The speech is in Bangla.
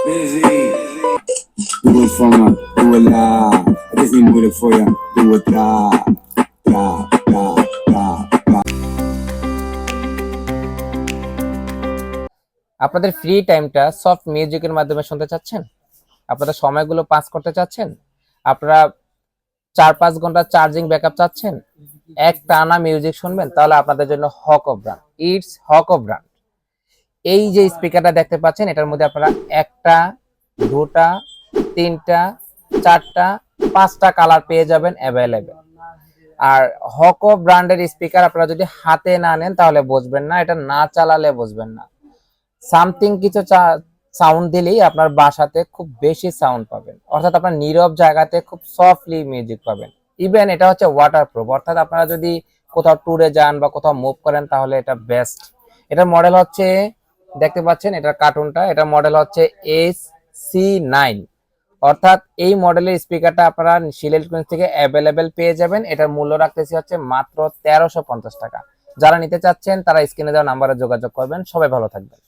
Busy. Do it for me, do it loud. I just need do it for you, do it loud. Loud, loud, loud, loud. আপনাদের ফ্রি টাইমটা সফট মিউজিকের মাধ্যমে শুনতে চাচ্ছেন, আপনাদের সময়গুলো পাস করতে চাচ্ছেন, আপনারা 4-5 ঘন্টা চার্জিং ব্যাকআপ চাচ্ছেন, এক টানা মিউজিক শুনবেন, তাহলে আপনাদের জন্য হক অফ ব্র্যান্ড, ইটস হক অফ ব্র্যান্ড। এই যে স্পিকারটা দেখতে পাচ্ছেন, এটার মধ্যে আপনারা একটা, দুটা, তিনটা, চারটা, পাঁচটা কালার পেয়ে যাবেন অ্যাভেলেবেল। আর হক অফ ব্র্যান্ডের স্পিকার আপনারা যদি হাতে না নেন তাহলে বুঝবেন না, এটা না চালালে বুঝবেন না। সামথিং কিছু সাউন্ড দিলেই আপনার বাসাতে খুব বেশি সাউন্ড পাবেন, অর্থাৎ আপনার নীরব জায়গাতে খুব সফটলি মিউজিক পাবেন। ইভেন এটা হচ্ছে ওয়াটারপ্রুফ, অর্থাৎ আপনারা যদি কোথাও ট্যুরে যান বা কোথাও মুভ করেন তাহলে এটা বেস্ট। এটার মডেল হচ্ছে, দেখতে পাচ্ছেন এটার কার্টুনটা, এটার মডেল হচ্ছে SC9। অর্থাৎ এই মডেলের স্পিকারটা আপনারা সিলেটগঞ্জ থেকে অ্যাভেলেবেল পেয়ে যাবেন। এটার মূল্য রাখতেছি হচ্ছে মাত্র 1350 টাকা। যারা নিতে চাচ্ছেন তারা স্ক্রিনে দেওয়া নাম্বারে যোগাযোগ করবেন। সবাই ভালো থাকবেন।